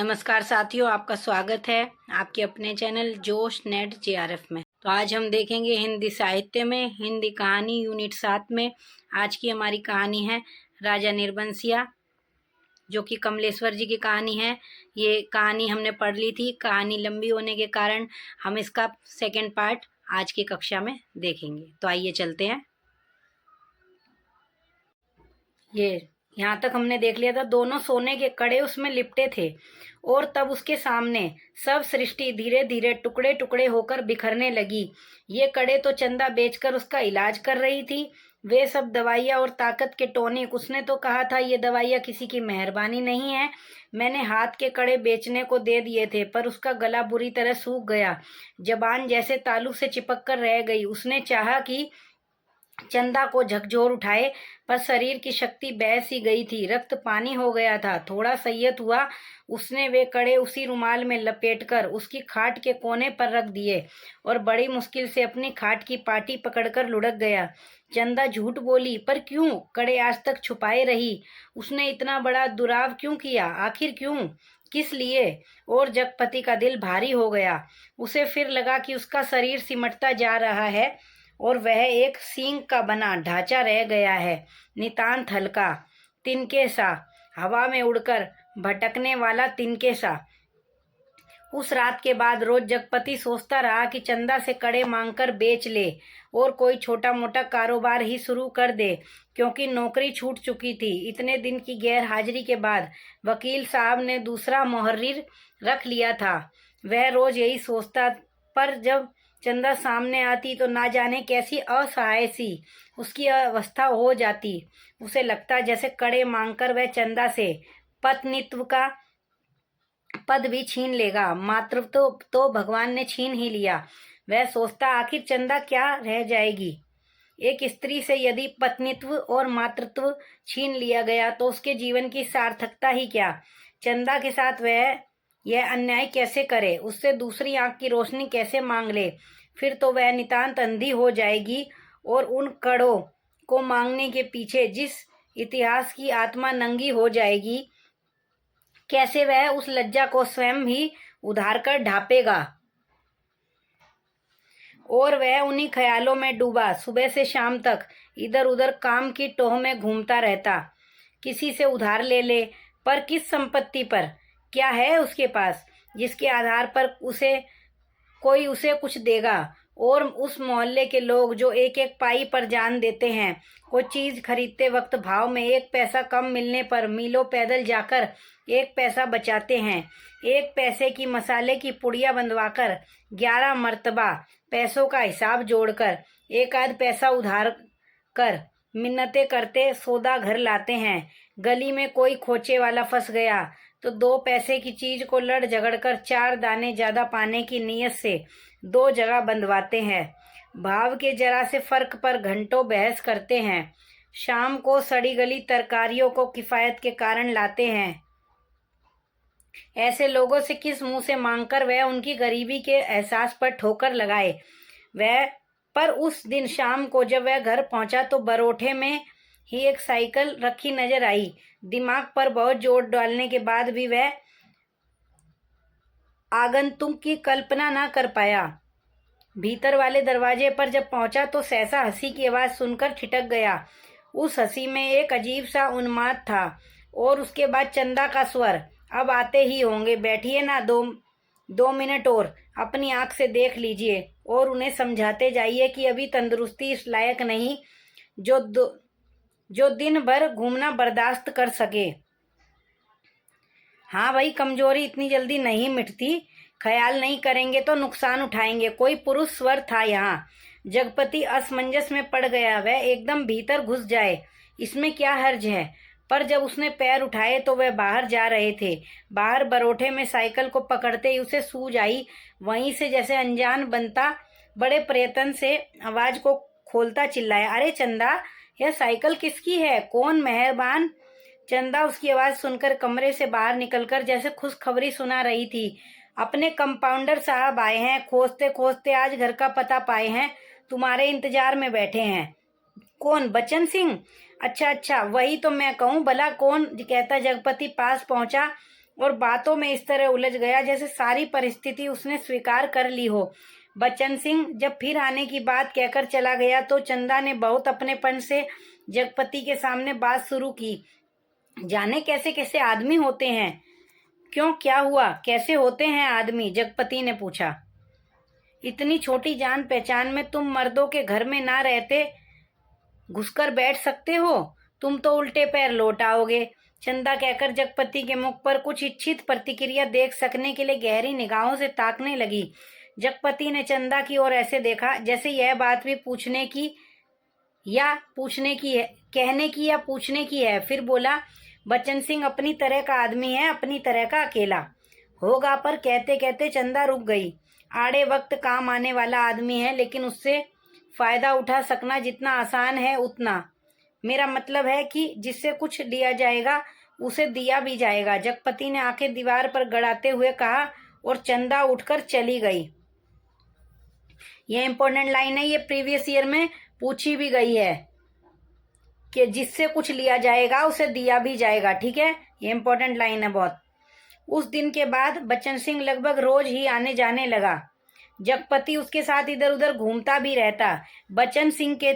नमस्कार साथियों, आपका स्वागत है आपके अपने चैनल जोश नेट जेआरएफ में। तो आज हम देखेंगे हिंदी साहित्य में हिंदी कहानी यूनिट 7 में। आज की हमारी कहानी है राजा निर्बंसिया, जो कि कमलेश्वर जी की कहानी है। ये कहानी हमने पढ़ ली थी। कहानी लंबी होने के कारण हम इसका सेकंड पार्ट आज की कक्षा में देखेंगे। तो आइए चलते हैं। ये यहाँ तक हमने देख लिया था। दोनों सोने के कड़े उसमें लिपटे थे और तब उसके सामने सब सृष्टि धीरे धीरे टुकड़े टुकड़े होकर बिखरने लगी। ये कड़े तो चंदा बेचकर उसका इलाज कर रही थी। वे सब दवाइयाँ और ताकत के टॉनिक। उसने तो कहा था ये दवाइयाँ किसी की मेहरबानी नहीं है। मैंने हाथ के कड़े बेचने को दे दिए थे, पर उसका गला बुरी तरह सूख गया। जबान जैसे तालू से चिपक कर रह गई। उसने चाहा कि चंदा को झकझोर उठाए, पर शरीर की शक्ति बह सी गई थी। रक्त पानी हो गया था। थोड़ा संयत हुआ। उसने वे कड़े उसी रुमाल में लपेटकर उसकी खाट के कोने पर रख दिए और बड़ी मुश्किल से अपनी खाट की पाटी पकड़कर लुढ़क गया। चंदा झूठ बोली, पर क्यों? कड़े आज तक छुपाए रही। उसने इतना बड़ा दुराव क्यों किया? आखिर क्यों? किस लिए? और जगपति का दिल भारी हो गया। उसे फिर लगा कि उसका शरीर सिमटता जा रहा है और वह एक सींग का बना ढांचा रह गया है, नितांत हल्का, तिनके सा, हवा में उड़कर भटकने वाला तिनके सा। उस रात के बाद रोज जगपति सोचता रहा कि चंदा से कड़े मांगकर बेच ले और कोई छोटा मोटा कारोबार ही शुरू कर दे, क्योंकि नौकरी छूट चुकी थी। इतने दिन की गैर हाजिरी के बाद वकील साहब ने दूसरा मुहर्रिर रख लिया था। वह रोज यही सोचता, पर जब चंदा सामने आती तो ना जाने कैसी असहाय सी उसकी अवस्था हो जाती। उसे लगता जैसे कड़े मांगकर वह चंदा से पत्नीत्व का पद भी छीन लेगा। मातृत्व तो भगवान ने छीन ही लिया। वह सोचता, आखिर चंदा क्या रह जाएगी? एक स्त्री से यदि पत्नीत्व और मातृत्व छीन लिया गया तो उसके जीवन की सार्थकता ही क्या? चंदा के साथ वह यह अन्याय कैसे करे? उससे दूसरी आंख की रोशनी कैसे मांग ले? फिर तो वह नितांत अंधी हो जाएगी और उन कड़ों को मांगने के पीछे जिस इतिहास की आत्मा नंगी हो जाएगी, कैसे वह उस लज्जा को स्वयं ही उधार कर ढांपेगा? और वह उन्हीं ख्यालों में डूबा सुबह से शाम तक इधर उधर काम की टोह में घूमता रहता। किसी से उधार ले ले, पर किस संपत्ति पर? क्या है उसके पास जिसके आधार पर कोई उसे कुछ देगा? और उस मोहल्ले के लोग जो एक एक पाई पर जान देते हैं, कोई चीज खरीदते वक्त भाव में 1 पैसा कम मिलने पर मीलों पैदल जाकर 1 पैसा बचाते हैं। 1 पैसे की मसाले की पुड़िया बंधवाकर 11 मर्तबा पैसों का हिसाब जोड़कर 1 आध पैसा उधार कर मिन्नतें करते सौदा घर लाते हैं। गली में कोई खोचे वाला फंस गया तो 2 पैसे की चीज को लड़ झगड़ कर 4 दाने ज्यादा पाने की नीयत से 2 जगह बंधवाते हैं। भाव के जरा से फर्क पर घंटों बहस करते हैं। शाम को सड़ी गली तरकारियों को किफायत के कारण लाते हैं। ऐसे लोगों से किस मुंह से मांगकर वह उनकी गरीबी के एहसास पर ठोकर लगाए? पर उस दिन शाम को जब वह घर पहुंचा तो बरोठे में ही एक साइकिल रखी नजर आई। दिमाग पर बहुत जोर डालने के बाद भी वह आगंतुक की कल्पना न कर पाया। भीतर वाले दरवाजे पर जब पहुंचा तो सहसा हंसी की आवाज सुनकर ठिठक गया। उस हंसी में एक अजीब सा उन्माद था। और उसके बाद चंदा का स्वर, अब आते ही होंगे, बैठिए ना, 2 मिनट और अपनी आंख से देख लीजिए और उन्हें समझाते जाइए कि अभी तंदुरुस्ती इस लायक नहीं जो दिन भर घूमना बर्दाश्त कर सके। हाँ भाई, कमजोरी इतनी जल्दी नहीं मिटती। ख्याल नहीं करेंगे तो नुकसान उठाएंगे। कोई पुरुष स्वर था यहाँ। जगपति असमंजस में पड़ गया। वह एकदम भीतर घुस जाए, इसमें क्या हर्ज है? पर जब उसने पैर उठाए तो वह बाहर जा रहे थे। बाहर बरोठे में साइकिल को पकड़ते ही उसे सूझ आई। वहीं से जैसे अनजान बनता बड़े प्रयत्न से आवाज को खोलता चिल्लाया, अरे चंदा, यह साइकिल किसकी है? कौन मेहरबान? चंदा उसकी आवाज सुनकर कमरे से बाहर निकलकर जैसे खुशखबरी सुना रही थी। अपने कंपाउंडर साहब आए हैं। खोजते खोजते आज घर का पता पाए हैं। तुम्हारे इंतजार में बैठे हैं। कौन? बच्चन सिंह? अच्छा अच्छा, वही तो मैं कहूँ, भला कौन? कहता जगपति पास पहुंचा और बातों में इस तरह उलझ गया जैसे सारी परिस्थिति उसने स्वीकार कर ली हो। बच्चन सिंह जब फिर आने की बात कहकर चला गया तो चंदा ने बहुत अपनेपन से जगपति के सामने बात शुरू की। जाने कैसे कैसे आदमी होते हैं। क्यों, क्या हुआ, कैसे होते हैं आदमी? जगपति ने पूछा। इतनी छोटी जान पहचान में तुम मर्दों के घर में ना रहते घुसकर बैठ सकते हो? तुम तो उल्टे पैर लौट आओगे। चंदा कहकर जगपति के मुख पर कुछ इच्छित प्रतिक्रिया देख सकने के लिए गहरी निगाहों से ताकने लगी। जगपति ने चंदा की ओर ऐसे देखा जैसे यह बात भी पूछने की या पूछने की है, कहने की या पूछने की है। फिर बोला, बच्चन सिंह अपनी तरह का आदमी है, अपनी तरह का अकेला होगा। पर कहते कहते चंदा रुक गई। आड़े वक्त काम आने वाला आदमी है, लेकिन उससे फायदा उठा सकना जितना आसान है उतना। मेरा मतलब है कि जिससे कुछ लिया जाएगा उसे दिया भी जाएगा। जगपति ने आंखें दीवार पर गड़ाते हुए कहा और चंदा उठकर चली गई। यह इंपॉर्टेंट लाइन है, ये प्रीवियस ईयर में पूछी भी गई है कि जिससे कुछ लिया जाएगा उसे दिया भी जाएगा। ठीक है, ये इंपॉर्टेंट लाइन है बहुत। उस दिन के बाद बच्चन सिंह लगभग रोज ही आने जाने लगा। जगपति उसके साथ इधर उधर घूमता भी रहता। बच्चन सिंह के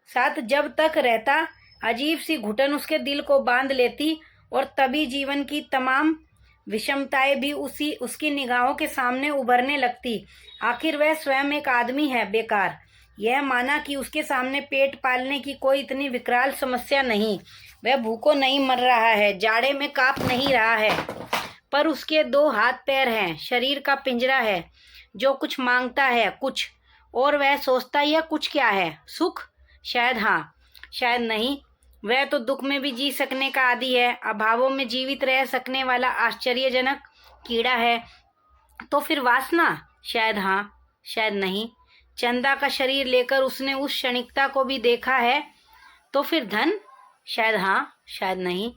साथ जब तक रहता अजीब सी घुटन उसके दिल को बांध लेती और तभी जीवन की तमाम विषमताएं भी उसकी निगाहों के सामने उभरने लगती। आखिर वह स्वयं एक आदमी है बेकार। यह माना कि उसके सामने पेट पालने की कोई इतनी विकराल समस्या नहीं। वह भूखों नहीं मर रहा है, जाड़े में कांप नहीं रहा है, पर उसके 2 हाथ पैर हैं, शरीर का पिंजरा है जो कुछ मांगता है कुछ। और वह सोचता यह कुछ क्या है? सुख? शायद हाँ, शायद नहीं। वह तो दुख में भी जी सकने का आदी है, अभावों में जीवित रह सकने वाला आश्चर्यजनक कीड़ा है। तो फिर वासना? शायद हाँ, शायद नहीं। चंदा का शरीर लेकर उसने उस क्षणिकता को भी देखा है। तो फिर धन? शायद हाँ, शायद नहीं।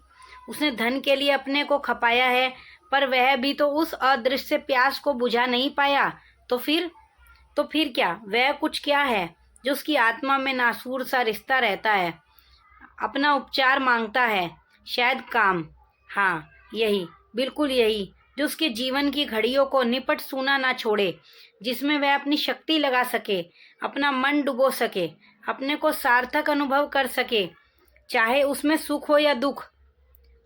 उसने धन के लिए अपने को खपाया है, पर वह भी तो उस अदृश्य प्यास को बुझा नहीं पाया। तो फिर क्या? वह कुछ क्या है जो उसकी आत्मा में नासूर सा रिश्ता रहता है, अपना उपचार मांगता है? शायद काम। हाँ, यही, बिल्कुल यही, जो उसके जीवन की घड़ियों को निपट सूना ना छोड़े, जिसमें वह अपनी शक्ति लगा सके, अपना मन डुबो सके, अपने को सार्थक अनुभव कर सके, चाहे उसमें सुख हो या दुख,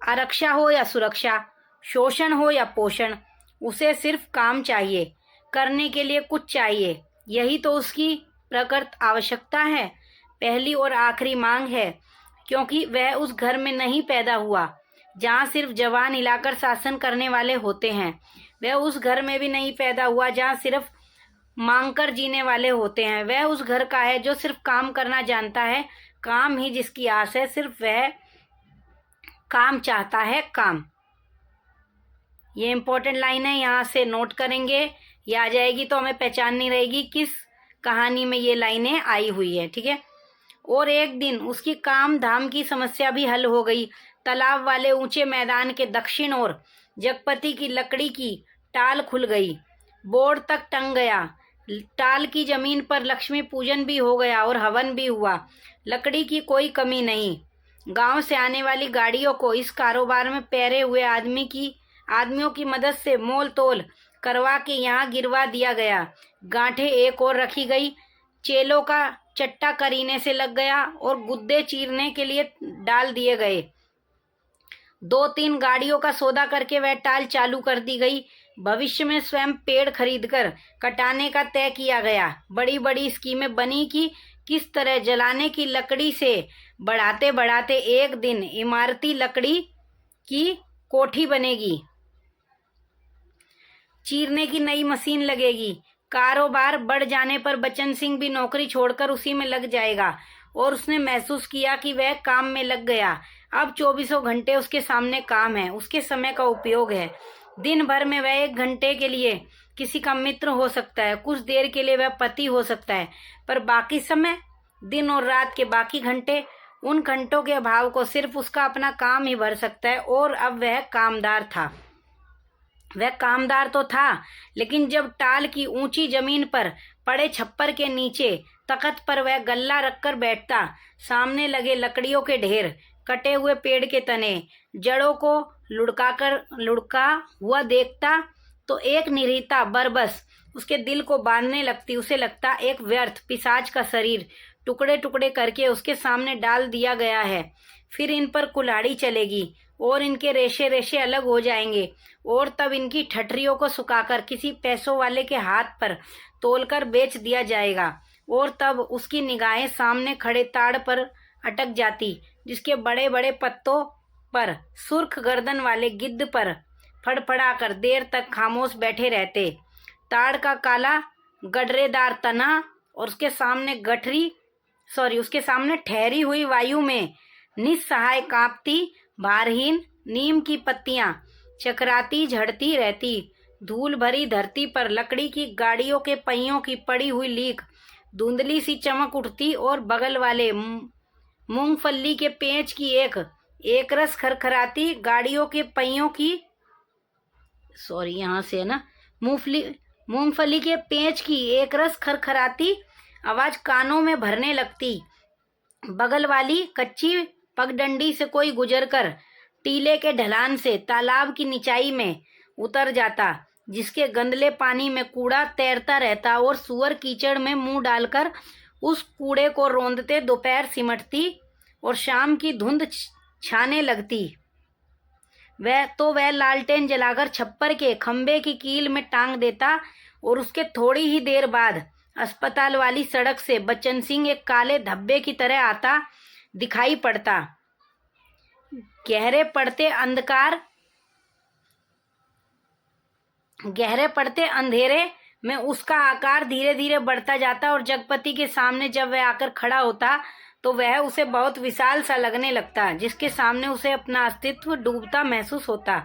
आरक्षा हो या सुरक्षा, शोषण हो या पोषण। उसे सिर्फ काम चाहिए, करने के लिए कुछ चाहिए। यही तो उसकी प्रकृत आवश्यकता है, पहली और आखिरी मांग है, क्योंकि वह उस घर में नहीं पैदा हुआ जहाँ सिर्फ जवान हिलाकर शासन करने वाले होते हैं। वह उस घर में भी नहीं पैदा हुआ जहाँ सिर्फ मांगकर जीने वाले होते हैं। वह उस घर का है जो सिर्फ काम करना जानता है, काम ही जिसकी आस है, सिर्फ वह काम चाहता है, काम। ये इंपॉर्टेंट लाइन है, यहाँ से नोट करेंगे, ये आ जाएगी तो हमें पहचान नहीं रहेगी किस कहानी में ये लाइनें आई हुई है। ठीक है। और एक दिन उसकी काम धाम की समस्या भी हल हो गई। तालाब वाले ऊंचे मैदान के दक्षिण ओर जगपति की लकड़ी की टाल खुल गई, बोर्ड तक टंग गया। टाल की जमीन पर लक्ष्मी पूजन भी हो गया और हवन भी हुआ। लकड़ी की कोई कमी नहीं। गांव से आने वाली गाड़ियों को इस कारोबार में पैरे हुए आदमियों की मदद से मोल तोल करवा के यहाँ गिरवा दिया गया। गांठें एक और रखी गई, चेलों का चट्टा करीने से लग गया और गुद्दे चीरने के लिए डाल दिए गए। 2-3 गाड़ियों का सौदा करके वह टाल चालू कर दी गई। भविष्य में स्वयं पेड़ खरीदकर कटाने का तय किया गया। बड़ी बड़ी स्कीमें बनी कि किस तरह जलाने की लकड़ी से बढ़ाते बढ़ाते एक दिन इमारती लकड़ी की कोठी बनेगी, चीरने की नई मशीन लगेगी। कारोबार बढ़ जाने पर बच्चन सिंह भी नौकरी छोड़कर उसी में लग जाएगा और उसने महसूस किया कि वह काम में लग गया। अब 24 घंटे उसके सामने काम है, उसके समय का उपयोग है। दिन भर में वह 1 घंटे के लिए किसी का मित्र हो सकता है, कुछ देर के लिए वह पति हो सकता है, पर बाकी समय, दिन और रात के बाकी घंटे, उन घंटों के अभाव को सिर्फ उसका अपना काम ही भर सकता है। और अब वह कामदार था। वह कामदार तो था, लेकिन जब टाल की ऊंची जमीन पर पड़े छप्पर के नीचे तख्त पर वह गल्ला रखकर बैठता, सामने लगे लकड़ियों के ढेर, कटे हुए पेड़ के तने जड़ों को लुढ़का हुआ देखता तो एक निरीता बरबस उसके दिल को बांधने लगती। उसे लगता एक व्यर्थ पिशाच का शरीर टुकड़े टुकड़े करके उसके सामने डाल दिया गया है। फिर इन पर कुल्हाड़ी चलेगी और इनके रेशे रेशे अलग हो जाएंगे और तब इनकी ठठरियों को सुखाकर किसी पैसों वाले के हाथ पर तोलकर बेच दिया जाएगा। और तब उसकी निगाहें सामने खड़े ताड़ पर अटक जाती, जिसके बड़े बड़े पत्तों पर सुर्ख गर्दन वाले गिद्ध पर फड़फड़ा कर देर तक खामोश बैठे रहते। ताड़ का काला गडरेदार तना और उसके सामने ठहरी हुई वायु में निस्सहाय कांपती भारहीन नीम की पत्तियां चकराती झड़ती रहती। धूल भरी धरती पर लकड़ी की गाड़ियों के पहियों की पड़ी हुई लीक धुंधली सी चमक उठती और बगल वाले मूंगफली के पेंच की एक रस खरखराती गाड़ियों के पहियों की मूंगफली के पेंच की एक रस खरखराती आवाज कानों में भरने लगती। बगल वाली कच्ची पगडंडी से कोई गुजरकर टीले के ढलान से तालाब की निचाई में उतर जाता, जिसके गंदले पानी में कूड़ा तैरता रहता और सुअर कीचड़ में मुंह डालकर उस कूड़े को रौंदते दोपहर सिमटती और शाम की धुंध छाने लगती। वह लालटेन जलाकर छप्पर के खंबे की कील में टांग देता और उसके थोड़ी ही देर बाद अस्पताल वाली सड़क से बच्चन सिंह एक काले धब्बे की तरह आता दिखाई पड़ता। गहरे पड़ते अंधेरे में उसका आकार धीरे धीरे बढ़ता जाता और जगपति के सामने जब वह आकर खड़ा होता तो वह उसे बहुत विशाल सा लगने लगता, जिसके सामने उसे अपना अस्तित्व डूबता महसूस होता।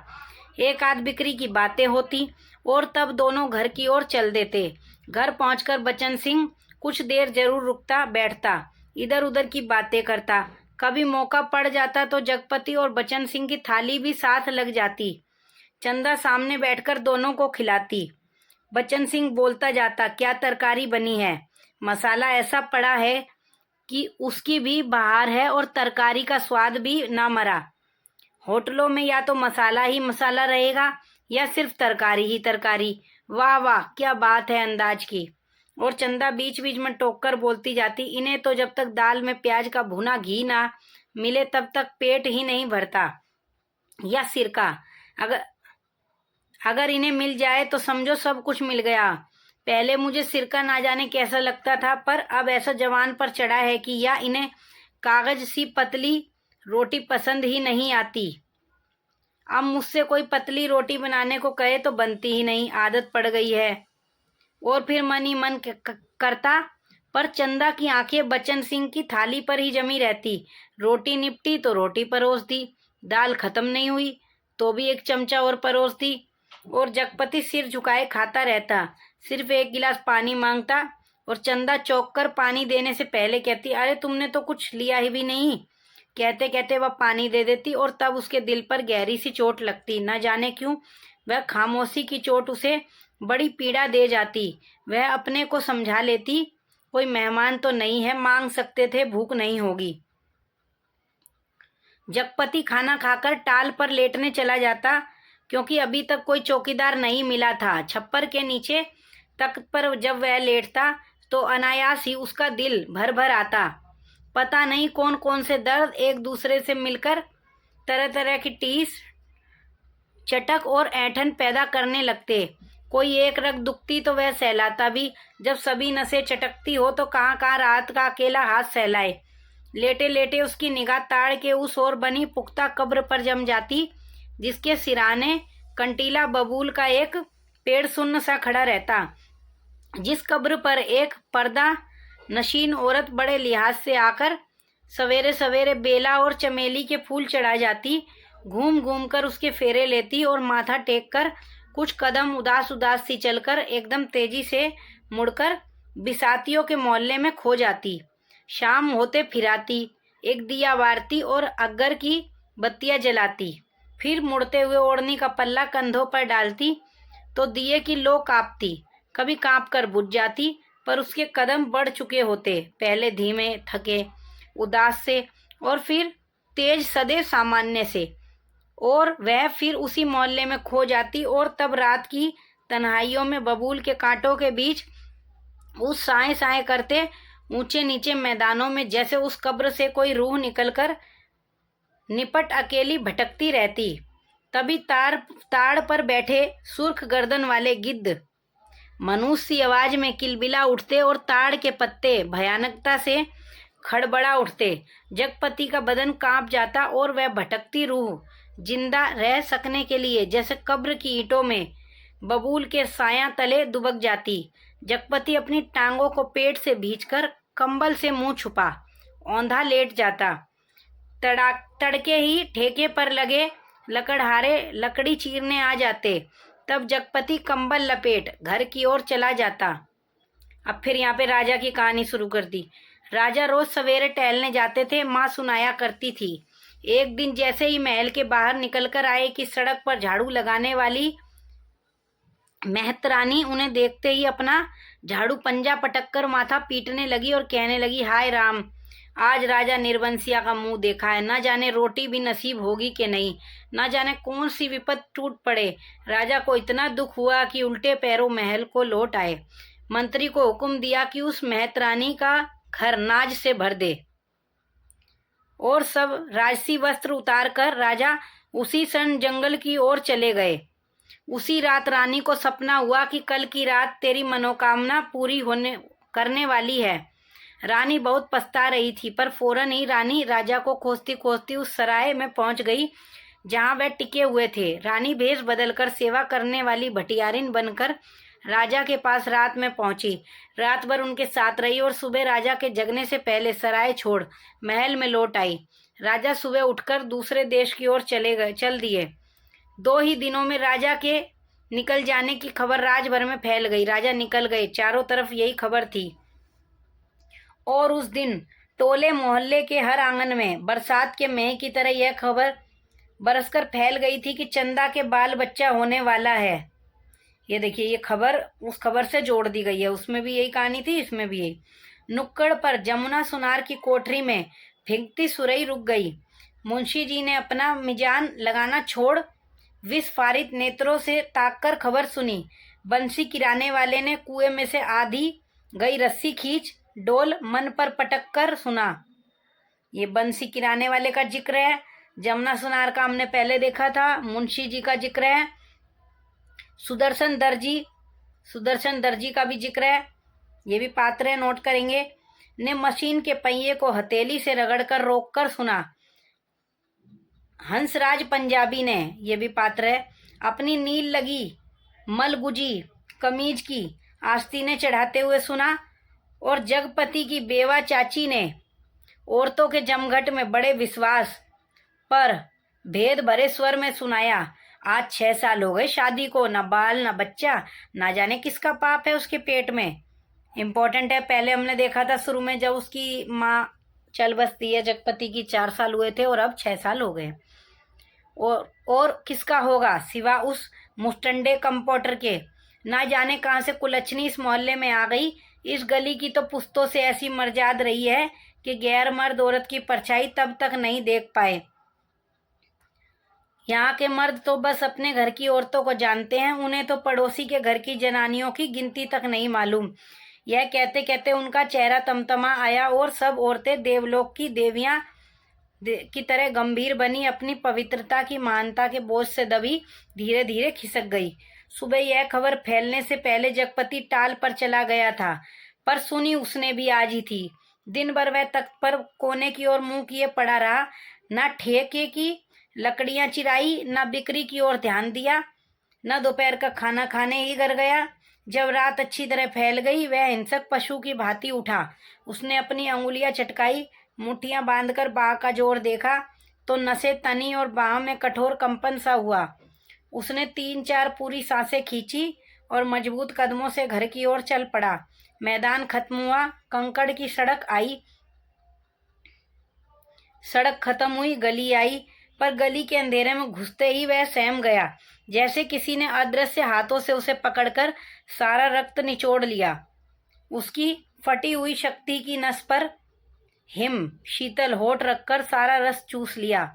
एक आध बिक्री की बातें होती और तब दोनों घर की ओर चल देते। घर पहुंचकर बच्चन सिंह कुछ देर जरूर रुकता, बैठता, इधर उधर की बातें करता। कभी मौका पड़ जाता तो जगपति और बच्चन सिंह की थाली भी साथ लग जाती। चंदा सामने बैठकर दोनों को खिलाती। बच्चन सिंह बोलता जाता, क्या तरकारी बनी है, मसाला ऐसा पड़ा है कि उसकी भी बहार है और तरकारी का स्वाद भी ना मरा। होटलों में या तो मसाला ही मसाला रहेगा या सिर्फ तरकारी ही तरकारी। वाह वाह, क्या बात है अंदाज की। और चंदा बीच बीच में टोक कर बोलती जाती, इन्हें तो जब तक दाल में प्याज का भुना घी ना मिले तब तक पेट ही नहीं भरता। या सिरका, अगर इन्हें मिल जाए तो समझो सब कुछ मिल गया। पहले मुझे सिरका ना जाने कैसा लगता था, पर अब ऐसा जवान पर चढ़ा है कि या इन्हें कागज सी पतली रोटी पसंद ही नहीं आती। अब मुझसे कोई पतली रोटी बनाने को कहे तो बनती ही नहीं, आदत पड़ गई है। और फिर मन ही मन करता, पर चंदा की आंखें बच्चन सिंह की थाली पर ही जमी रहती। रोटी निपटी तो रोटी परोस दी, दाल खत्म नहीं हुई तो भी एक चमचा और परोस दी। और जगपति सिर झुकाए खाता रहता, सिर्फ एक गिलास पानी मांगता और चंदा चौंक कर पानी देने से पहले कहती, अरे तुमने तो कुछ लिया ही भी नहीं। कहते कहते वह पानी दे देती और तब उसके दिल पर गहरी सी चोट लगती। न जाने क्यों वह खामोशी की चोट उसे बड़ी पीड़ा दे जाती। वह अपने को समझा लेती, कोई मेहमान तो नहीं है, मांग सकते थे, भूख नहीं होगी। जगपति खाना खाकर टाल पर लेटने चला जाता, क्योंकि अभी तक कोई चौकीदार नहीं मिला था। छप्पर के नीचे तख्त पर जब वह लेटता तो अनायास ही उसका दिल भर भर आता। पता नहीं कौन कौन से दर्द एक दूसरे से मिलकर तरह तरह की टीस, चटक और ऐंठन पैदा करने लगते। कोई एक रग दुखती तो वह सहलाता भी। जब सभी नसें चटकती हो तो कहाँ कहाँ रात का अकेला हाथ सहलाए। लेटे लेटे उसकी निगाह ताड़ के उस ओर बनी पुख्ता कब्र पर जम जाती, जिसके सिराने कंटीला बबूल का एक पेड़ सुन्न सा खड़ा रहता। जिस कब्र पर एक पर्दा नशीन औरत बड़े लिहाज से आकर सवेरे सवेरे बेला और चमेली के फूल चढ़ा जाती, घूम घूम कर उसके फेरे लेती और माथा टेक कर कुछ कदम उदास उदास सी चलकर एकदम तेजी से मुड़कर बिसातियों के मोहल्ले में खो जाती। शाम होते फिर आती, एक दिया बारती और अग्गर की बत्तियां जलाती, फिर मुड़ते हुए ओढ़नी का पल्ला कंधों पर डालती तो दिए की लो कांपती, कभी कांप कर बुझ जाती, पर उसके कदम बढ़ चुके होते, पहले धीमे थके उदास से और फिर तेज सदैव सामान्य से, और वह फिर उसी मोहल्ले में खो जाती। और तब रात की तन्हाइयों में बबूल के कांटों के बीच उस साए साए करते ऊंचे नीचे मैदानों में जैसे उस कब्र से कोई रूह निकलकर निपट अकेली भटकती रहती। तभी ताड़ पर बैठे सुर्ख गर्दन वाले गिद्ध मनुष्य सी आवाज में किलबिला उठते और ताड़ के पत्ते भयानकता से खड़बड़ा उठते। जगपति का बदन कांप जाता और वह भटकती रूह जिंदा रह सकने के लिए जैसे कब्र की ईंटों में बबूल के साया तले दुबक जाती। जगपति अपनी टांगों को पेट से भींचकर कंबल से मुंह छुपा औंधा लेट जाता। तड़के ही ठेके पर लगे लकड़हारे लकड़ी चीरने आ जाते। तब जगपति कंबल लपेट घर की ओर चला जाता। अब फिर यहाँ पे राजा की कहानी शुरू कर दी। राजा रोज सवेरे टहलने जाते थे, माँ सुनाया करती थी। एक दिन जैसे ही महल के बाहर निकलकर आए कि सड़क पर झाड़ू लगाने वाली मेहतरानी उन्हें देखते ही अपना झाड़ू पंजा पटक कर माथा पीटने लगी और कहने लगी, हाय राम, आज राजा निर्बंसिया का मुंह देखा है। न जाने रोटी भी नसीब होगी कि नहीं, न जाने कौन सी विपत टूट पड़े। राजा को इतना दुख हुआ कि उल्टे पैरों महल को लौट आए। मंत्री को हुक्म दिया कि उस मेहतरानी का घर नाज से भर दे और सब राजसी वस्त्र उतार कर राजा उसी क्षण जंगल की ओर चले गए। उसी रात रानी को सपना हुआ कि कल की रात तेरी मनोकामना पूरी करने वाली है। रानी बहुत पछता रही थी, पर फौरन ही रानी राजा को खोजती खोजती उस सराय में पहुंच गई जहां वह टिके हुए थे। रानी भेष बदलकर सेवा करने वाली भटियारिन बनकर राजा के पास रात में पहुंची। रात भर उनके साथ रही और सुबह राजा के जगने से पहले सराय छोड़ महल में लौट आई। राजा सुबह उठकर दूसरे देश की ओर चल दिए। 2 ही दिनों में राजा के निकल जाने की खबर राज भर में फैल गई। राजा निकल गए, चारों तरफ यही खबर थी। और उस दिन टोले मोहल्ले के हर आंगन में बरसात के मेह की तरह यह खबर बरसकर फैल गई थी कि चंदा के बाल बच्चा होने वाला है। ये देखिए, ये खबर उस खबर से जोड़ दी गई है। उसमें भी यही कहानी थी, इसमें भी यही। नुक्कड़ पर जमुना सुनार की कोठरी में भिगती सुरई रुक गई। मुंशी जी ने अपना मिजान लगाना छोड़ विस्फारित नेत्रों से ताककर खबर सुनी। बंसी किराने वाले ने कुएं में से आधी गई रस्सी खींच डोल मन पर पटक कर सुना। ये बंसी किराने वाले का जिक्र है। जमुना सुनार का हमने पहले देखा था। मुंशी जी का जिक्र है। सुदर्शन दर्जी का भी जिक्र है। ये भी पात्र है, नोट करेंगे। ने मशीन के पहिए को हथेली से रगड़कर रोककर सुना। हंसराज पंजाबी ने, ये भी पात्र है, अपनी नील लगी मलगुजी कमीज की आस्तीनें चढ़ाते हुए सुना। और जगपति की बेवा चाची ने औरतों के जमघट में बड़े विश्वास पर भेद भरे स्वर में सुनाया। आज 6 साल हो गए शादी को, न बाल न बच्चा, ना जाने किसका पाप है उसके पेट में। इम्पोर्टेंट है, पहले हमने देखा था शुरू में जब उसकी माँ चल बसती है जगपति की, 4 साल हुए थे और अब 6 साल हो गए। और किसका होगा सिवा उस मुस्टंडे कंपाउंडर के। ना जाने कहाँ से कुलच्छनी इस मोहल्ले में आ गई। इस गली की तो पुश्तों से ऐसी मर्जाद रही है कि गैर मर्द औरत की परछाई तब तक नहीं देख पाए। यहाँ के मर्द तो बस अपने घर की औरतों को जानते हैं, उन्हें तो पड़ोसी के घर की जनानियों की गिनती तक नहीं मालूम। यह कहते कहते उनका चेहरा तमतमा आया और सब औरतें देवलोक की देवियां की तरह गंभीर बनी अपनी पवित्रता की महानता के बोझ से दबी धीरे धीरे खिसक गई। सुबह यह खबर फैलने से पहले जगपति टाल पर चला गया था, पर सुनी उसने भी आज ही थी। दिन भर वह तख्त पर कोने की ओर मुंह किए पड़ा रहा। न ठेके की लकड़ियां चिराई, न बिक्री की ओर ध्यान दिया, न दोपहर का खाना खाने ही घर गया। जब रात अच्छी तरह फैल गई वह हिंसक पशु की भांति उठा। उसने अपनी अंगुलियां चटकाई, मुट्ठियां बांधकर बाह का जोर देखा तो नसें तनी और बाह में कठोर कंपन सा हुआ। उसने 3-4 पूरी सांसें खींची और मजबूत कदमों से घर की ओर चल पड़ा। मैदान खत्म हुआ, कंकड़ की सड़क आई, सड़क खत्म हुई, गली आई, पर गली के अंधेरे में घुसते ही वह सहम गया, जैसे किसी ने अदृश्य हाथों से उसे पकड़कर सारा रक्त निचोड़ लिया। उसकी फटी हुई शक्ति की नस पर हिम शीतल होठ रखकर सारा रस चूस लिया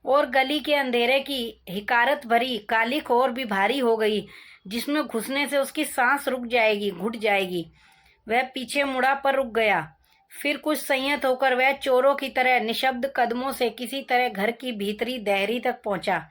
और गली के अंधेरे की हिकारत भरी कालिक और भी भारी हो गई, जिसमें घुसने से उसकी सांस रुक जाएगी, घुट जाएगी। वह पीछे मुड़ा पर रुक गया। फिर कुछ संयत होकर वह चोरों की तरह निशब्द कदमों से किसी तरह घर की भीतरी देहरी तक पहुंचा।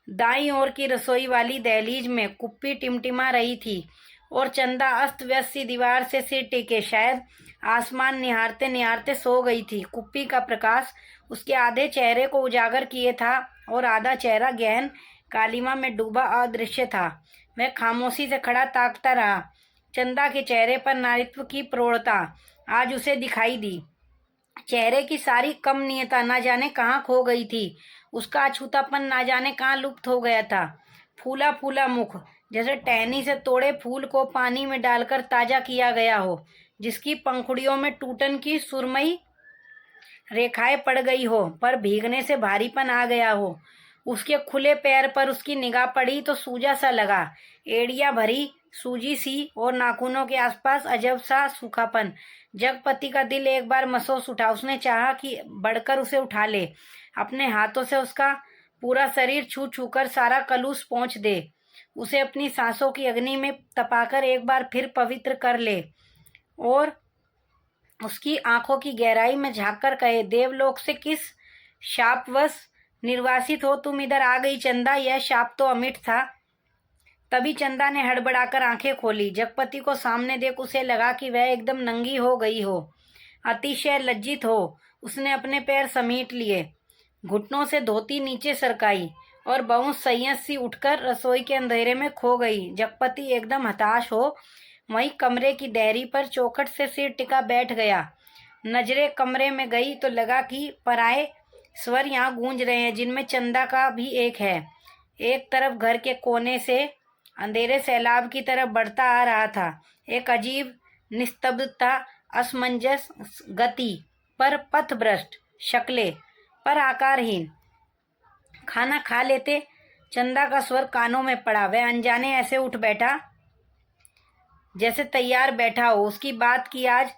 दाईं ओर की रसोई वाली दहलीज में कुप्पी टिमटिमा रही थी और चंदा अस्त व्यस्त सी दीवार से सिर टिके शायद आसमान निहारते निहारते सो गई थी। कुप्पी का प्रकाश उसके आधे चेहरे को उजागर किए था और आधा चेहरा गहन कालिमा में डूबा अदृश्य था। वह खामोशी से खड़ा ताकता रहा। चंदा के चेहरे पर नारित्व की प्रौढ़ता आज उसे दिखाई दी। चेहरे की सारी कमनीयता न जाने कहाँ खो गई थी। उसका अछूतापन न जाने कहाँ लुप्त हो गया था। फूला फूला मुख, जैसे टहनी से तोड़े फूल को पानी में डालकर ताजा किया गया हो, जिसकी पंखुड़ियों में टूटन की सुरमई रेखाएं पड़ गई हो पर भीगने से भारीपन आ गया हो। उसके खुले पैर पर उसकी निगाह पड़ी तो सूजा सा लगा, एड़ियां भरी सूजी सी और नाखूनों के आसपास अजब सा सूखापन। जगपति का दिल एक बार महसूस उठा। उसने चाहा कि बढ़कर उसे उठा ले, अपने हाथों से उसका पूरा शरीर छू छू कर सारा कलूस पहुँच दे, उसे अपनी सांसों की अग्नि में तपाकर एक बार फिर पवित्र कर ले और उसकी आंखों की गहराई में झांककर कहे, देवलोक से किस शापवश निर्वासित हो तुम इधर आ गई चंदा? यह शाप तो अमिट था। तभी चंदा ने हड़बड़ाकर आंखें खोली। जगपति को सामने देख उसे लगा कि वह एकदम नंगी हो गई हो, अतिशय लज्जित हो। उसने अपने पैर समेट लिए, घुटनों से धोती नीचे सरकाई और बहुत संयत सी उठकर रसोई के अंधेरे में खो गई। जगपति एकदम हताश हो वहीं कमरे की देहरी पर चौखट से सिर टिका बैठ गया। नजरें कमरे में गई तो लगा कि पराए स्वर यहाँ गूंज रहे हैं, जिनमें चंदा का भी एक है। एक तरफ घर के कोने से अंधेरे सैलाब की तरफ बढ़ता आ रहा था, एक अजीब निस्तब्धता, असमंजस गति पर पथभ्रष्ट शक्लें पर आकारहीन। खाना खा लेते, चंदा का स्वर कानों में पड़ा। वह अनजाने ऐसे उठ बैठा जैसे तैयार बैठा हो। उसकी बात की आज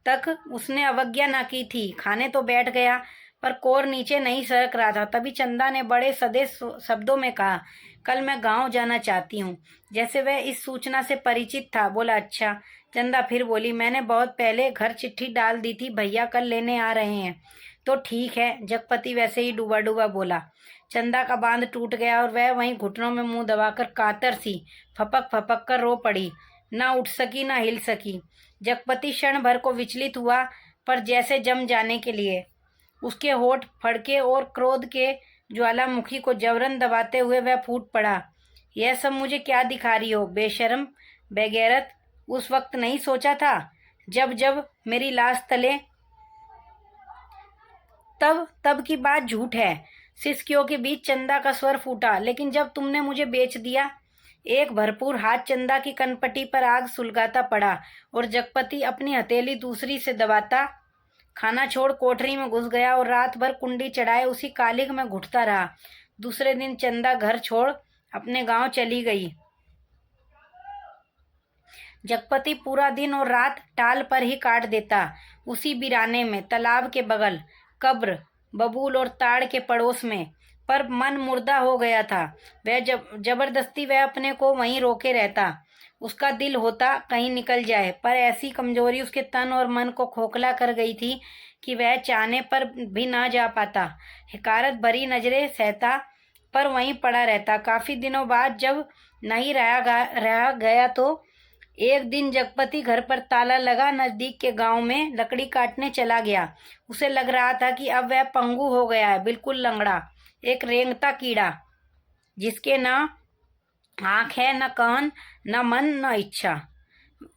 तक उसने अवज्ञा न की थी। खाने तो बैठ गया पर कोर नीचे नहीं सरक रहा था। तभी चंदा ने बड़े सदे शब्दों में कहा, कल मैं गांव जाना चाहती हूँ। जैसे वह इस सूचना से परिचित था। बोला, अच्छा। चंदा फिर बोली, मैंने बहुत पहले घर चिट्ठी डाल दी थी, भैया कल लेने आ रहे हैं। तो ठीक है, जगपति वैसे ही डूबा डूबा बोला। चंदा का बांध टूट गया और वह वहीं घुटनों में मुंह दबाकर कातर सी फपक फपक कर रो पड़ी। ना उठ सकी ना हिल सकी। जगपति क्षण भर को विचलित हुआ पर जैसे जम जाने के लिए। उसके होठ फड़के और क्रोध के ज्वालामुखी को जबरन दबाते हुए वह फूट पड़ा, यह सब मुझे क्या दिखा रही हो, बेशर्म बेगैरत। उस वक्त नहीं सोचा था जब जब मेरी लाश तले? तब की बात झूठ है। सिसकियों के बीच चंदा का स्वर फूटा, लेकिन जब तुमने मुझे बेच दिया। एक भरपूर हाथ चंदा की कनपटी पर आग सुलगाता पड़ा और जगपति अपनी हथेली दूसरी से दबाता खाना छोड़ कोठरी में घुस गया और रात भर कुंडी चढ़ाए उसी कालिक में घुटता रहा। दूसरे दिन चंदा घर छोड़ अपने गांव चली गई। जगपति पूरा दिन और रात टाल पर ही काट देता, उसी बिराने में, तालाब के बगल, कब्र, बबूल और ताड़ के पड़ोस में। पर मन मुर्दा हो गया था। वह जबरदस्ती वह अपने को वहीं रोके रहता। उसका दिल होता कहीं निकल जाए, पर ऐसी कमजोरी उसके तन और मन को खोखला कर गई थी कि वह चाहने पर भी ना जा पाता। हिकारत भरी नजरें सहता पर वहीं पड़ा रहता। काफी दिनों बाद जब नहीं रहा गया तो एक दिन जगपति घर पर ताला लगा नजदीक के गांव में लकड़ी काटने चला गया। उसे लग रहा था कि अब वह पंगु हो गया है, बिल्कुल लंगड़ा, एक रेंगता कीड़ा जिसके न आंख है, न कान, न मन, न इच्छा।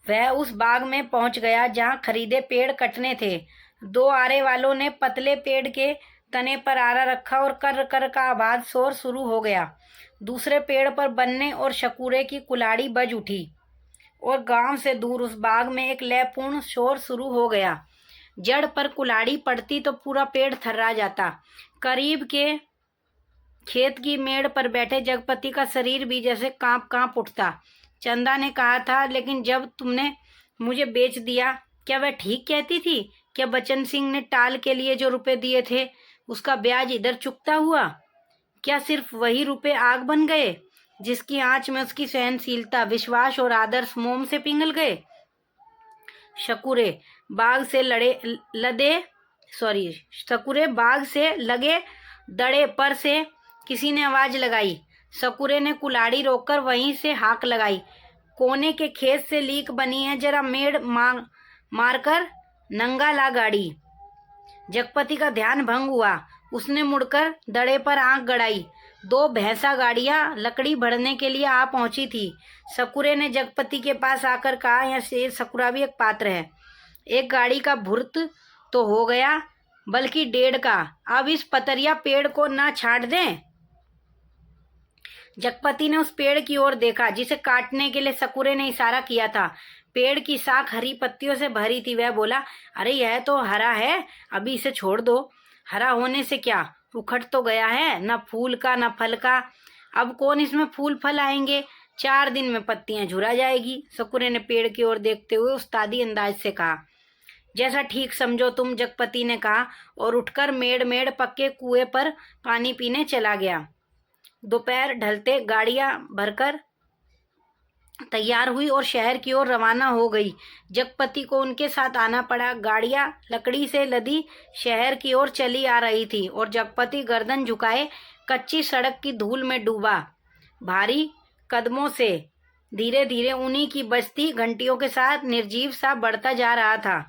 वह उस बाग में पहुंच गया जहां खरीदे पेड़ कटने थे। दो आरे वालों ने पतले पेड़ के तने पर आरा रखा और कर कर का आवाज शोर शुरू हो गया। दूसरे पेड़ पर बन्ने और शकुरे की कुल्हाड़ी बज उठी और गांव से दूर उस बाग में एक लयपूर्ण शोर शुरू हो गया। जड़ पर कुल्हाड़ी पड़ती तो पूरा पेड़ थर्रा जाता। करीब के खेत की मेड़ पर बैठे जगपति का शरीर भी जैसे कांप कांप उठता। चंदा ने कहा था, लेकिन जब तुमने मुझे बेच दिया, क्या वह ठीक कहती थी? क्या बचन सिंह ने टाल के लिए जो रुपए दिए थे उसका ब्याज इधर चुकता हुआ? क्या सिर्फ वही रुपए आग बन गए जिसकी आंच में उसकी सहनशीलता, विश्वास और आदर्श मोम से पिघल गए? शकूरे बाग से शकूरे बाग से लगे दड़े पर से किसी ने आवाज लगाई। शकूरे ने कुल्हाड़ी रोककर वहीं से हाक लगाई। कोने के खेत से लीक बनी है, जरा मेड़ मारकर नंगा ला गाड़ी। जगपति का ध्यान भंग हुआ। उसने मुड़कर दड़े पर आंख गड़ाई। 2 भैंसा गाड़ियां लकड़ी भरने के लिए आ पहुंची थी। शकूरे ने जगपति के पास आकर कहा, यह शेर शकूरा भी एक पात्र है। एक गाड़ी का भुर्त तो हो गया, बल्कि 1.5 का। अब इस पतरिया पेड़ को ना छाट दें। जगपति ने उस पेड़ की ओर देखा जिसे काटने के लिए शकूरे ने इशारा किया था। पेड़ की शाख हरी पत्तियों से भरी थी। वह बोला, अरे यह तो हरा है, अभी इसे छोड़ दो। हरा होने से क्या, उखड़ तो गया है, न फूल का न फल का। अब कौन इसमें फूल फल आएंगे? 4 दिन में पत्तियां झुरा जाएगी। शकूरे ने पेड़ की ओर देखते हुए उस्तादी अंदाज से कहा। जैसा ठीक समझो तुम, जगपति ने कहा और उठकर मेड़ पक्के कुएं पर पानी पीने चला गया। दोपहर ढलते गाड़ियां भरकर तैयार हुई और शहर की ओर रवाना हो गई। जगपति को उनके साथ आना पड़ा। गाड़ियां लकड़ी से लदी शहर की ओर चली आ रही थी और जगपति गर्दन झुकाए कच्ची सड़क की धूल में डूबा। भारी कदमों से धीरे धीरे उन्हीं की बस्ती घंटियों के साथ निर्जीव सा बढ़ता जा रहा था।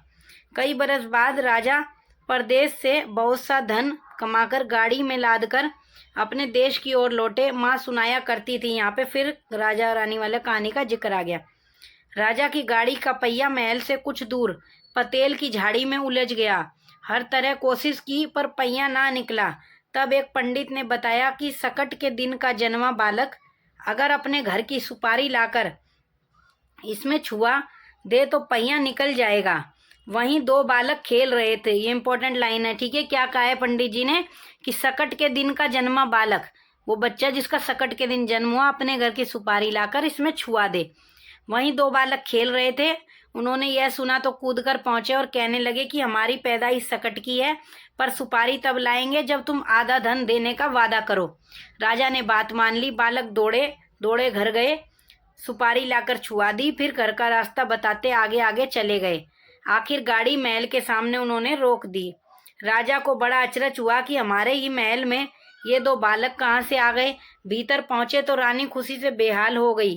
कई बरस बाद राजा परदेश से बहुत सा धन कमाकर गाड़ी में लादकर अपने देश की ओर लौटे। माँ सुनाया करती थी। यहाँ पे फिर राजा रानी वाले कहानी का जिक्र आ गया। राजा की गाड़ी का पहिया महल से कुछ दूर पतेल की झाड़ी में उलझ गया। हर तरह कोशिश की पर पहिया ना निकला। तब एक पंडित ने बताया कि सकट के दिन का जन्मा बालक अगर अपने घर की सुपारी लाकर इसमें छुआ दे तो पहिया निकल जाएगा। वहीं 2 बालक खेल रहे थे। ये इंपॉर्टेंट लाइन है, ठीक है। क्या कहा है पंडित जी ने कि सकट के दिन का जन्मा बालक, वो बच्चा जिसका सकट के दिन जन्म हुआ, अपने घर की सुपारी लाकर इसमें छुआ दे। वहीं 2 बालक खेल रहे थे। उन्होंने यह सुना तो कूदकर पहुंचे और कहने लगे कि हमारी पैदाइश सकट की है, पर सुपारी तब लाएंगे जब तुम आधा धन देने का वादा करो। राजा ने बात मान ली। बालक दौड़े घर गए, सुपारी लाकर छुआ दी, फिर घर का रास्ता बताते आगे आगे चले गए। आखिर गाड़ी महल के सामने उन्होंने रोक दी। राजा को बड़ा अचरज हुआ कि हमारे ही महल में ये 2 बालक कहाँ से आ गए। भीतर पहुंचे तो रानी खुशी से बेहाल हो गई।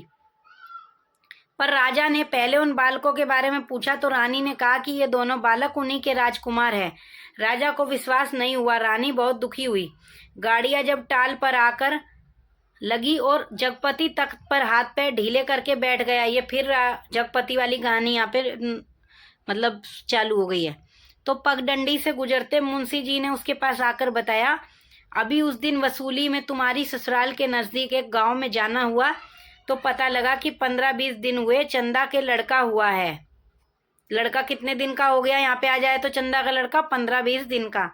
पर राजा ने पहले उन बालकों के बारे में पूछा तो रानी ने कहा कि ये दोनों बालक उन्हीं के राजकुमार हैं। राजा को विश्वास नहीं हुआ। रानी बहुत दुखी हुई। गाड़ियां जब टाल पर आकर लगी और जगपति तख्त पर हाथ पैर ढीले करके बैठ गया। ये फिर जगपति वाली कहानी यहाँ पे मतलब चालू हो गई है। तो पगडंडी से गुजरते मुंशी जी ने उसके पास आकर बताया, अभी उस दिन वसूली में तुम्हारी ससुराल के नजदीक एक गांव में जाना हुआ तो पता लगा कि 15-20 दिन हुए चंदा के लड़का हुआ है। लड़का कितने दिन का हो गया यहाँ पे आ जाए तो चंदा का लड़का 15-20 दिन का।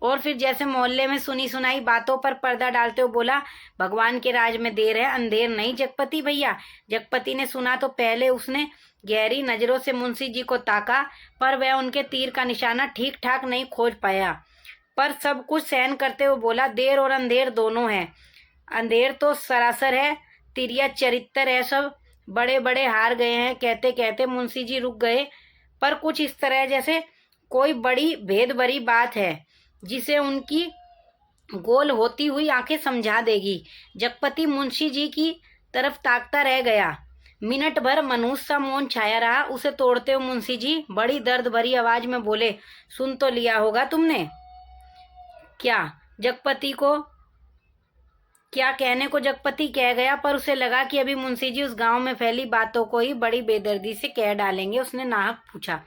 और फिर जैसे मोहल्ले में सुनी सुनाई बातों पर पर्दा डालते हुए बोला, भगवान के राज में देर है अंधेर नहीं जगपति भैया। जगपति ने सुना तो पहले उसने गहरी नजरों से मुंशी जी को ताका, पर वह उनके तीर का निशाना ठीक ठाक नहीं खोज पाया। पर सब कुछ सहन करते हुए बोला, देर और अंधेर दोनों है। अंधेर तो सरासर है, तिरिया चरित्र है, सब बड़े बड़े हार गए हैं। कहते कहते मुंशी जी रुक गए। पर कुछ इस तरह जैसे कोई बड़ी भेद भरी बात है जिसे उनकी गोल होती हुई आंखें समझा देगी। जगपति मुंशी जी की तरफ ताकता रह गया। मिनट भर मनहूस सा मौन छाया रहा। उसे तोड़ते हुए मुंशी जी बड़ी दर्द भरी आवाज में बोले, सुन तो लिया होगा तुमने। क्या कहने को जगपति कह गया, पर उसे लगा कि अभी मुंशी जी उस गांव में फैली बातों को ही बड़ी बेदर्दी से कह डालेंगे। उसने नाहक पूछा।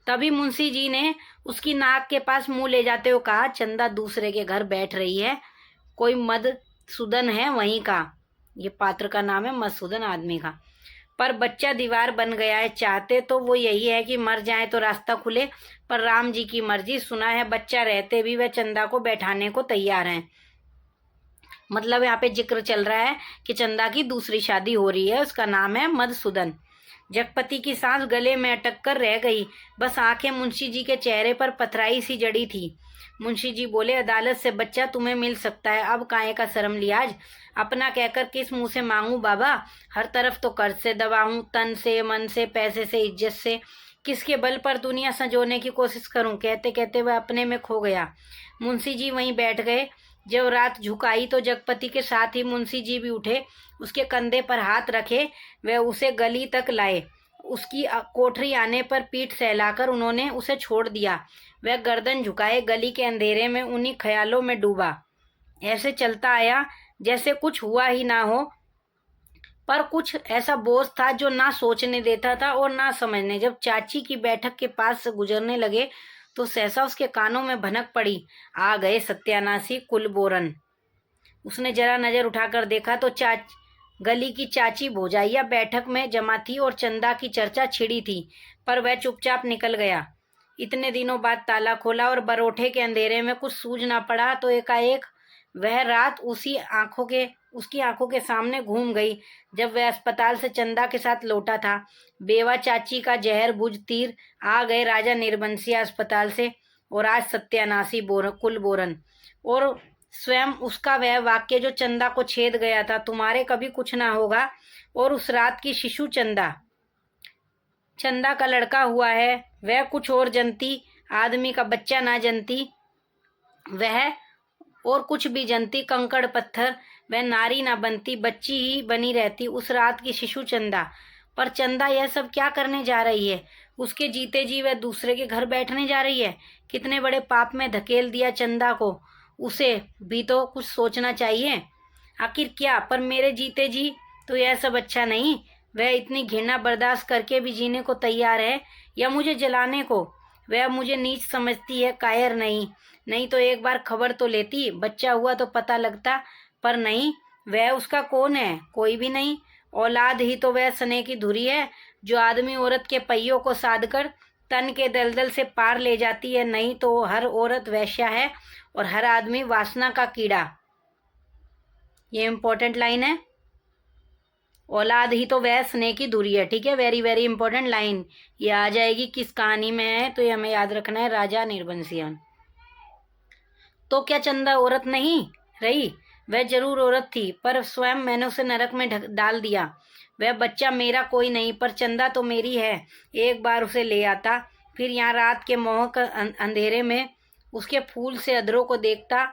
तभी मुंशी जी ने उसकी नाक के पास मुंह ले जाते हुए कहा, चंदा दूसरे के घर बैठ रही है, कोई मधुसूदन है वहीं का। ये पात्र का नाम है, मधुसूदन आदमी का। पर बच्चा दीवार बन गया है। चाहते तो वो यही है कि मर जाए तो रास्ता खुले, पर राम जी की मर्जी। सुना है बच्चा रहते भी वह चंदा को बैठाने को तैयार हैं। मतलब यहाँ पे जिक्र चल रहा है कि चंदा की दूसरी शादी हो रही है, उसका नाम है मधुसूदन। जगपति की सांस गले में अटक कर रह गई। बस आंखें मुंशी जी के चेहरे पर पथराई सी जड़ी थी। मुंशी जी बोले, अदालत से बच्चा तुम्हें मिल सकता है, अब काहे का शर्म लिहाज। अपना कहकर किस मुंह से मांगू बाबा? हर तरफ तो कर्ज से दबा हूं, तन से, मन से, पैसे से, इज्जत से। किसके बल पर दुनिया संजोने की कोशिश करूं? कहते कहते वह अपने में खो गया। मुंशी जी वहीं बैठ गए। जब रात झुकाई तो जगपति के साथ ही मुंशी जी भी उठे। उसके कंधे पर हाथ रखे वह उसे गली तक लाए। उसकी कोठरी आने पर पीठ सहलाकर उन्होंने उसे छोड़ दिया। वह गर्दन झुकाए गली के अंधेरे में उन्हीं ख्यालों में डूबा। ऐसे चलता आया जैसे कुछ हुआ ही ना हो, पर कुछ ऐसा बोझ था जो ना सोचने देता था और ना समझने। जब चाची की बैठक के पास से गुजरने लगे तो सहसा उसके कानों में भनक पड़ी, आ गए सत्यानाशी कुलबोरन। उसने जरा नजर उठाकर देखा तो गली की चाची भोजाइया बैठक में जमा थी और चंदा की चर्चा छिड़ी थी, पर वह चुपचाप निकल गया। इतने दिनों बाद ताला खोला और बरोठे के अंधेरे में कुछ सूझ ना पड़ा तो एकाएक वह रात उसकी आंखों के सामने घूम गई जब वह अस्पताल से चंदा के साथ लौटा था। बेवा चाची का जहर बुझ तीर आ गए राजा निर्बंसिया अस्पताल से, और आज सत्यानाशी कुलबोरन। और स्वयं उसका वह वाक्य जो चंदा को छेद गया था, तुम्हारे कभी कुछ ना होगा। और उस रात की शिशु चंदा का लड़का हुआ है, वह कुछ और जनती, आदमी का बच्चा ना जनती, वह और कुछ भी जनती, कंकड़ पत्थर, वह नारी ना बनती, बच्ची ही बनी रहती। उस रात की शिशु चंदा। पर चंदा यह सब क्या करने जा रही है? उसके जीते जी वह दूसरे के घर बैठने जा रही है। कितने बड़े पाप में धकेल दिया चंदा को। उसे भी तो कुछ सोचना चाहिए। आखिर क्या? पर मेरे जीते जी तो यह सब अच्छा नहीं। वह इतनी घृणा बर्दाश्त करके भी जीने को तैयार है, या मुझे जलाने को। वह मुझे नीच समझती है, कायर नहीं तो एक बार खबर तो लेती, बच्चा हुआ तो पता लगता। पर नहीं, वह उसका कौन है? कोई भी नहीं। औलाद ही तो वह स्नेह की धुरी है जो आदमी औरत के पहियों को साधकर तन के दलदल से पार ले जाती है। नहीं तो हर औरत वैश्या है और हर आदमी वासना का कीड़ा। ये इंपॉर्टेंट लाइन है। औलाद ही तो वह स्नेह की धुरी है। ठीक है, वेरी वेरी इंपॉर्टेंट लाइन। ये आ जाएगी किस कहानी में है तो ये हमें याद रखना है, राजा निर्बंसिया। तो क्या चंदा औरत नहीं रही? वह जरूर औरत थी, पर स्वयं मैंने उसे नरक में डाल दिया। वह बच्चा मेरा कोई नहीं, पर चंदा तो मेरी है। एक बार उसे ले आता, फिर यहाँ रात के मोहक अंधेरे में उसके फूल से अधरों को देखता,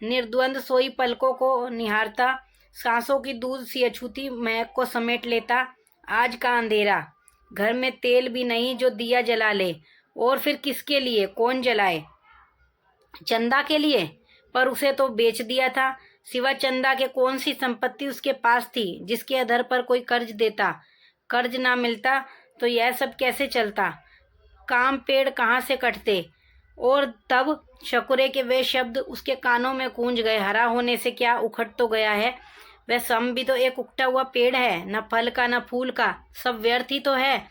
निर्द्वंद सोई पलकों को निहारता, सांसों की दूध सी अछूती महक को समेट लेता। आज का अंधेरा, घर में तेल भी नहीं जो दिया जला ले। और फिर किसके लिए? कौन जलाए? चंदा के लिए? पर उसे तो बेच दिया था। सिवा चंदा के कौन सी संपत्ति उसके पास थी जिसके आधार पर कोई कर्ज देता? कर्ज ना मिलता तो यह सब कैसे चलता? काम पेड़ कहाँ से कटते? और तब शकुरे के वे शब्द उसके कानों में गूंज गए, हरा होने से क्या उखड़ तो गया है? वह सम भी तो एक उगता हुआ पेड़ है, न फल का न फूल का, सब व्यर्थ ही तो है।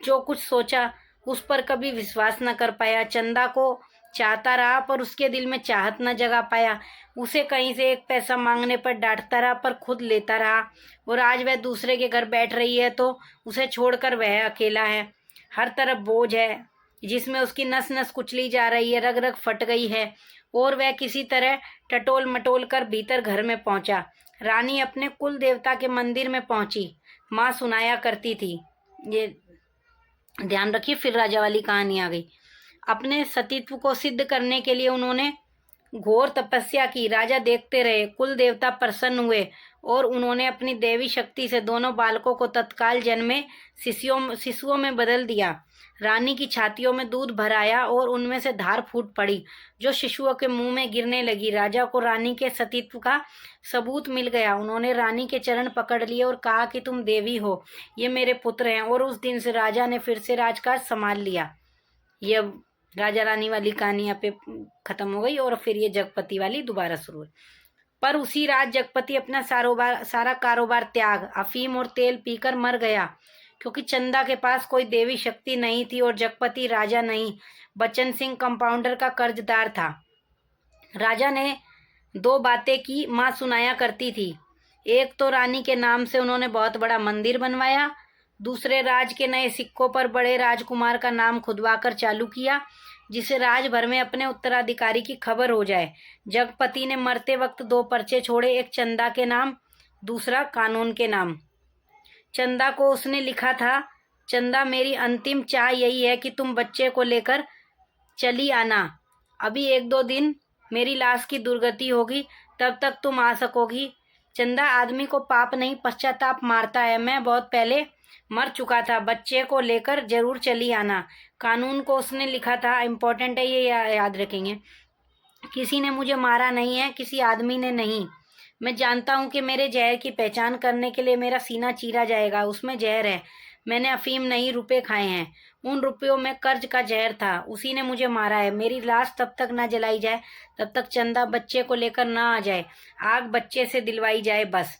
जो कुछ सोचा उस पर कभी विश्वास न कर पाया। चंदा को चाहता रहा पर उसके दिल में चाहत न जगा पाया। उसे कहीं से एक पैसा मांगने पर डांटता रहा पर खुद लेता रहा। और आज वह दूसरे के घर बैठ रही है तो उसे छोड़कर वह अकेला है। हर तरफ बोझ है जिसमें उसकी नस नस कुचली जा रही है, रग रग फट गई है। और वह किसी तरह टटोल मटोल कर भीतर घर में पहुंचा। रानी अपने कुल देवता के मंदिर में पहुंची। माँ सुनाया करती थी, ये ध्यान रखिए, फिर राजा वाली कहानी आ गई। अपने सतीत्व को सिद्ध करने के लिए उन्होंने घोर तपस्या की। राजा देखते रहे। कुल देवता प्रसन्न हुए और उन्होंने अपनी देवी शक्ति से दोनों बालकों को तत्काल जन्मे शिशुओं में बदल दिया। रानी की छातियों में दूध भर आया और उनमें से धार फूट पड़ी जो शिशुओं के मुंह में गिरने लगी। राजा को रानी के सतीत्व का सबूत मिल गया। उन्होंने रानी के चरण पकड़ लिए और कहा कि तुम देवी हो, ये मेरे पुत्र हैं। और उस दिन से राजा ने फिर से राजकाज संभाल लिया। ये राजा रानी वाली कहानी यहाँ पे खत्म हो गई और फिर ये जगपति वाली दोबारा शुरू हुई। पर उसी रात जगपति अपना सारा कारोबार त्याग अफीम और तेल पीकर मर गया, क्योंकि चंदा के पास कोई देवी शक्ति नहीं थी और जगपति राजा नहीं, बच्चन सिंह कंपाउंडर का कर्जदार था। राजा ने दो बातें की, माँ सुनाया करती थी। एक तो रानी के नाम से उन्होंने बहुत बड़ा मंदिर बनवाया, दूसरे राज के नए सिक्कों पर बड़े राजकुमार का नाम खुदवाकर चालू किया, जिसे राज भर में अपने उत्तराधिकारी की खबर हो जाए। जगपति ने मरते वक्त 2 पर्चे छोड़े, एक चंदा के नाम, दूसरा कानून के नाम। चंदा को उसने लिखा था, चंदा, मेरी अंतिम चाह यही है कि तुम बच्चे को लेकर चली आना। अभी 1-2 दिन मेरी लाश की दुर्गति होगी, तब तक तुम आ सकोगी। चंदा, आदमी को पाप नहीं पश्चाताप मारता है। मैं बहुत पहले मर चुका था। बच्चे को लेकर जरूर चली आना। कानून को उसने लिखा था, इम्पोर्टेंट है ये, याद रखेंगे, किसी ने मुझे मारा नहीं है, किसी आदमी ने नहीं। मैं जानता हूँ कि मेरे जहर की पहचान करने के लिए मेरा सीना चीरा जाएगा। उसमें जहर है। मैंने अफीम नहीं, रुपए खाए हैं। उन रुपयों में कर्ज का जहर था, उसी ने मुझे मारा है। मेरी लाश तब तक ना जलाई जाए, तब तक चंदा बच्चे को लेकर ना आ जाए। आग बच्चे से दिलवाई जाए बस।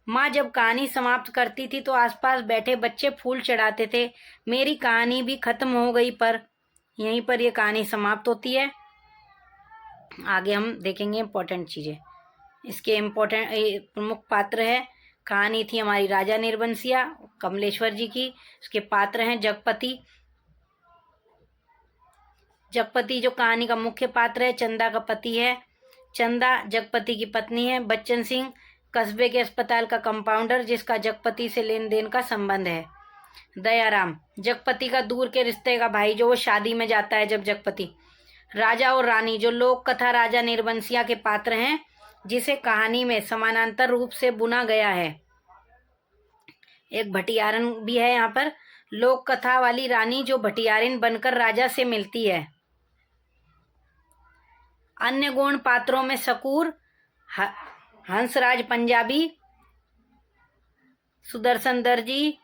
माँ जब कहानी समाप्त करती थी तो आसपास बैठे बच्चे फूल चढ़ाते थे। मेरी कहानी भी खत्म हो गई, पर यहीं पर ये कहानी समाप्त होती है। आगे हम देखेंगे इम्पोर्टेंट चीज़ें। इसके इम्पोर्टेंट प्रमुख पात्र है, कहानी थी हमारी राजा निर्बंसिया कमलेश्वर जी की। उसके पात्र हैं जगपति। जगपति जो कहानी का मुख्य पात्र है, चंदा का पति है। चंदा जगपति की पत्नी है। बच्चन सिंह कस्बे के अस्पताल का कंपाउंडर, जिसका जगपति से लेन देन का संबंध है। दयाराम जगपति का दूर के रिश्ते का भाई, जो वो शादी में जाता है जब जगपति। राजा और रानी जो लोक कथा राजा निर्बंसिया के पात्र हैं, जिसे कहानी में समानांतर रूप से बुना गया है। एक भटियारन भी है यहाँ पर, लोक कथा वाली रानी जो भटियारिन बनकर राजा से मिलती है। अन्य गौण पात्रों में शकूर, हंसराज पंजाबी, सुदर्शन दर्जी,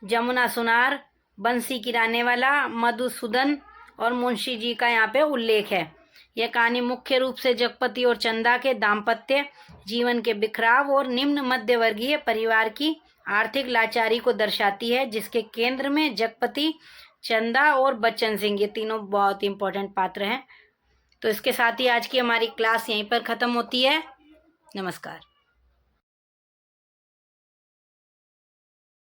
जमुना सुनार, बंसी किराने वाला, मधुसूदन और मुंशी जी का यहाँ पे उल्लेख है। यह कहानी मुख्य रूप से जगपति और चंदा के दाम्पत्य जीवन के बिखराव और निम्न मध्यवर्गीय परिवार की आर्थिक लाचारी को दर्शाती है, जिसके केंद्र में जगपति, चंदा और बच्चन सिंह, ये तीनों बहुत इंपॉर्टेंट पात्र हैं। तो इसके साथ ही आज की हमारी क्लास यहीं पर ख़त्म होती है। नमस्कार।